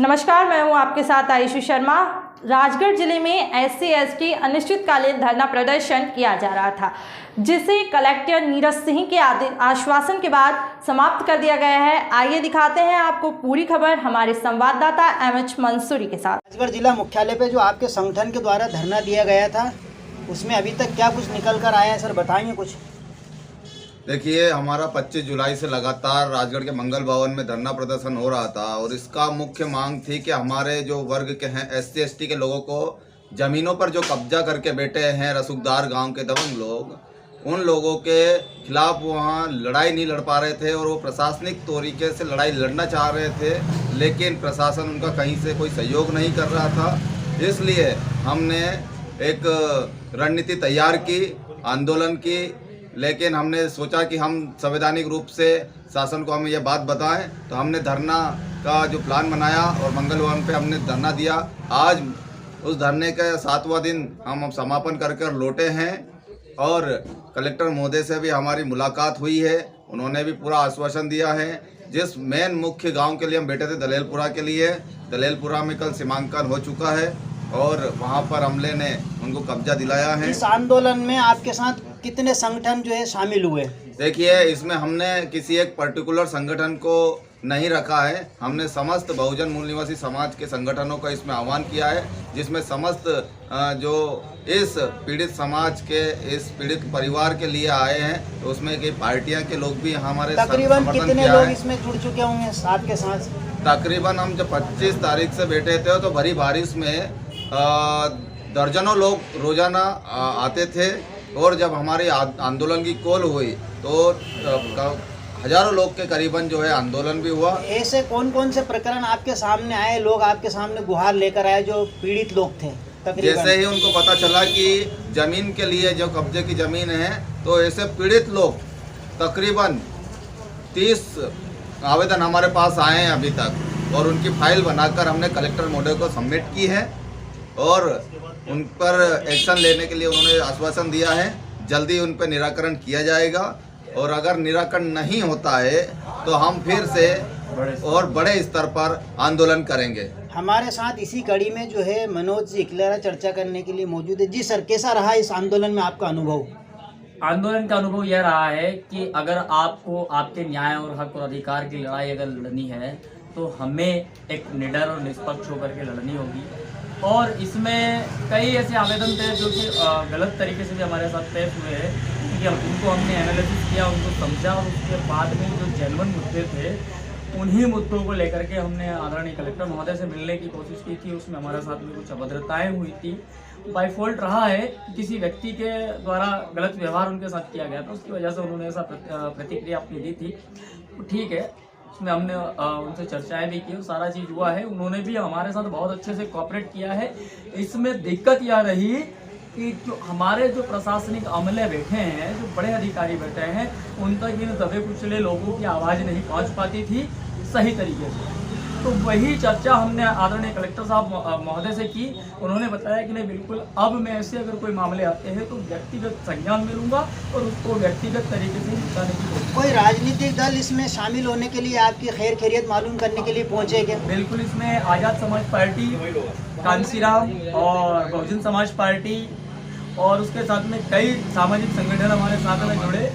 नमस्कार, मैं हूं आपके साथ आयुषी शर्मा। राजगढ़ जिले में SC/ST अनिश्चितकालीन धरना प्रदर्शन किया जा रहा था, जिसे कलेक्टर नीरज सिंह के आश्वासन के बाद समाप्त कर दिया गया है। आइए दिखाते हैं आपको पूरी खबर हमारे संवाददाता MH मंसूरी के साथ। राजगढ़ जिला मुख्यालय पे जो आपके संगठन के द्वारा धरना दिया गया था, उसमें अभी तक क्या कुछ निकल कर आया है सर, बताएंगे कुछ? देखिए, हमारा 25 जुलाई से लगातार राजगढ़ के मंगल भवन में धरना प्रदर्शन हो रहा था और इसका मुख्य मांग थी कि हमारे जो वर्ग के हैं SC/ST के लोगों को ज़मीनों पर जो कब्जा करके बैठे हैं रसूखदार गांव के दबंग लोग, उन लोगों के खिलाफ वहां लड़ाई नहीं लड़ पा रहे थे और वो प्रशासनिक तरीके से लड़ाई लड़ना चाह रहे थे, लेकिन प्रशासन उनका कहीं से कोई सहयोग नहीं कर रहा था। इसलिए हमने एक रणनीति तैयार की आंदोलन की, लेकिन हमने सोचा कि हम संवैधानिक रूप से शासन को हम ये बात बताएं, तो हमने धरना का जो प्लान बनाया और मंगल भवन पे हमने धरना दिया। आज उस धरने का 7वां दिन हम समापन कर लौटे हैं और कलेक्टर महोदय से भी हमारी मुलाकात हुई है। उन्होंने भी पूरा आश्वासन दिया है। जिस मेन मुख्य गांव के लिए हम बैठे थे दलेलपुरा के लिए, दलेलपुरा में कल सीमांकन हो चुका है और वहां पर हमले ने उनको कब्जा दिलाया है। इस आंदोलन में आपके साथ कितने संगठन जो है शामिल हुए? देखिए, इसमें हमने किसी एक पर्टिकुलर संगठन को नहीं रखा है। हमने समस्त बहुजन मूल निवासी समाज के संगठनों का इसमें आह्वान किया है, जिसमें समस्त जो इस पीड़ित समाज के, इस पीड़ित परिवार के लिए आए हैं, तो उसमें कई पार्टियां के लोग भी हमारे तकरीबन कितने लोग इसमें जुड़ चुके होंगे आपके साथ? तकरीबन हम जब 25 तारीख से बैठे थे तो भरी बारिश में दर्जनों लोग रोजाना आते थे और जब हमारी आंदोलन की कॉल हुई तो हजारों लोग के करीबन जो है आंदोलन भी हुआ। ऐसे कौन कौन से प्रकरण आपके सामने आए, लोग आपके सामने गुहार लेकर आए जो पीड़ित लोग थे? जैसे ही उनको पता चला कि जमीन के लिए जो कब्जे की जमीन है, तो ऐसे पीड़ित लोग तकरीबन 30 आवेदन हमारे पास आए हैं अभी तक और उनकी फाइल बनाकर हमने कलेक्टर महोदय को सबमिट की है और उन पर एक्शन लेने के लिए उन्होंने आश्वासन दिया है। जल्दी उन पर निराकरण किया जाएगा और अगर निराकरण नहीं होता है तो हम फिर से और बड़े स्तर पर आंदोलन करेंगे। हमारे साथ इसी कड़ी में जो है मनोज जी इकलेरा चर्चा करने के लिए मौजूद है। जी सर, कैसा रहा इस आंदोलन में आपका अनुभव? आंदोलन का अनुभव यह रहा है कि अगर आपको आपके न्याय और हक और अधिकार की लड़ाई अगर लड़नी है तो हमें एक निडर और निष्पक्ष होकर के लड़नी होगी। और इसमें कई ऐसे आवेदन थे जो कि गलत तरीके से भी हमारे साथ पेश हुए हैं, क्योंकि उनको हमने एनालिसिस किया, उनको समझा और उसके बाद में जो जेन्युइन मुद्दे थे उन्हीं मुद्दों को लेकर के हमने आदरणीय कलेक्टर महोदय से मिलने की कोशिश की थी। उसमें हमारे साथ में कुछ अभद्रताएँ हुई थी। बाय फॉल्ट रहा है कि किसी व्यक्ति के द्वारा गलत व्यवहार उनके साथ किया गया था, उसकी वजह से उन्होंने ऐसा प्रतिक्रिया अपनी दी थी। ठीक है, उसमें हमने उनसे चर्चाएं भी की और सारा चीज़ हुआ है। उन्होंने भी हमारे साथ बहुत अच्छे से कोऑपरेट किया है। इसमें दिक्कत यह रही कि जो हमारे जो प्रशासनिक अमले बैठे हैं, जो बड़े अधिकारी बैठे हैं, उन तक इन दबे कुचले लोगों की आवाज़ नहीं पहुंच पाती थी सही तरीके से। तो वही चर्चा हमने आदरणीय कलेक्टर साहब महोदय से की। उन्होंने बताया कि नहीं, बिल्कुल अब मैं ऐसे अगर कोई मामले आते हैं तो व्यक्तिगत संज्ञान में लूँगा और उसको व्यक्तिगत तरीके से निपटाने की कोशिश। कोई राजनीतिक दल इसमें शामिल होने के लिए आपकी खैर खैरियत मालूम करने के लिए पहुँचे क्या? बिल्कुल, इसमें आज़ाद समाज पार्टी, कांसीराम और बहुजन समाज पार्टी और उसके साथ में कई सामाजिक संगठन हमारे साथ में जुड़े।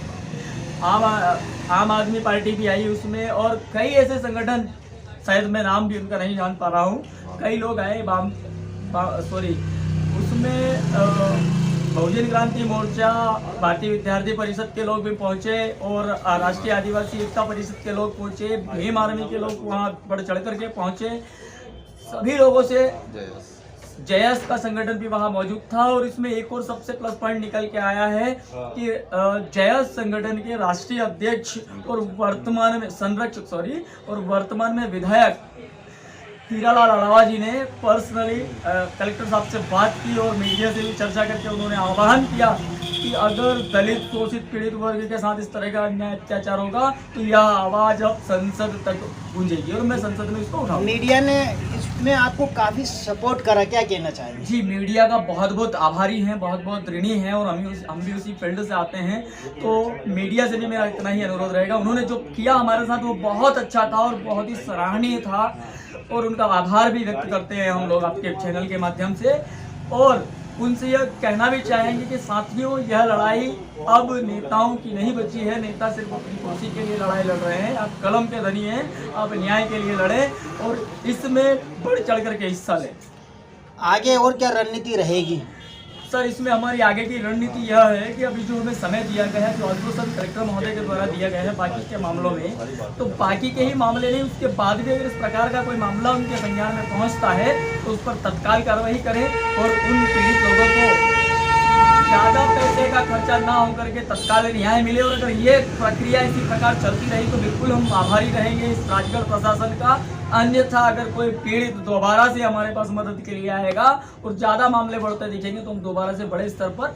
आम आदमी पार्टी भी आई उसमें और कई ऐसे संगठन, शायद मैं नाम भी उनका नहीं जान पा रहा हूँ, कई लोग आए। उसमें बहुजन क्रांति मोर्चा, भारतीय विद्यार्थी परिषद के लोग भी पहुँचे और राष्ट्रीय आदिवासी एकता परिषद के लोग पहुँचे, भीम आर्मी के लोग वहाँ बढ़ चढ़ करके पहुँचे। सभी लोगों से JS का संगठन भी वहाँ मौजूद था। और इसमें एक और सबसे प्लस पॉइंट निकल के आया है कि JS संगठन के राष्ट्रीय अध्यक्ष और वर्तमान में विधायक हीरालाल अलावा जी ने पर्सनली कलेक्टर साहब से बात की और मीडिया से भी चर्चा करके उन्होंने आह्वान किया कि अगर दलित शोषित पीड़ित वर्ग के साथ इस तरह का अन्याय अत्याचार होगा तो यह आवाज़ अब संसद तक गूंजेगी और मैं संसद में इसको उठाऊंगा। मीडिया ने इस में आपको काफ़ी सपोर्ट करा, क्या कहना चाहेंगे? जी, मीडिया का बहुत बहुत आभारी हैं, बहुत बहुत ऋणी हैं, और हम भी उसी फील्ड से आते हैं, तो मीडिया से भी मेरा इतना ही अनुरोध रहेगा। उन्होंने जो किया हमारे साथ वो बहुत अच्छा था और बहुत ही सराहनीय था, और उनका आभार भी व्यक्त करते हैं हम लोग आपके चैनल के माध्यम से। और उनसे यह कहना भी चाहेंगे कि साथियों, यह लड़ाई अब नेताओं की नहीं बची है। नेता सिर्फ अपनी कुर्सी के लिए लड़ाई लड़ रहे हैं, आप कलम के धनी हैं, आप न्याय के लिए लड़ें और इसमें बढ़ चढ़ करके हिस्सा लें। आगे और क्या रणनीति रहेगी? सर, इसमें हमारी आगे की रणनीति यह है कि अभी जो हमें समय दिया गया है, जो ऑलमोस्ट कलेक्टर महोदय के द्वारा दिया गया है बाकी के मामलों में, तो बाकी के ही मामले नहीं, उसके बाद भी अगर इस प्रकार का कोई मामला उनके संज्ञान में पहुंचता है तो उस पर तत्काल कार्रवाई करें और उन पीड़ित लोगों को ज़्यादा पैसे का खर्चा ना होकर के तत्काल न्याय मिले। और अगर ये प्रक्रिया इसी प्रकार चलती रही तो बिल्कुल हम आभारी रहेंगे इस राजगढ़ प्रशासन का। अन्यथा अगर कोई पीड़ित दोबारा से हमारे पास मदद के लिए आएगा और ज़्यादा मामले बढ़ते दिखेंगे तो हम दोबारा से बड़े स्तर पर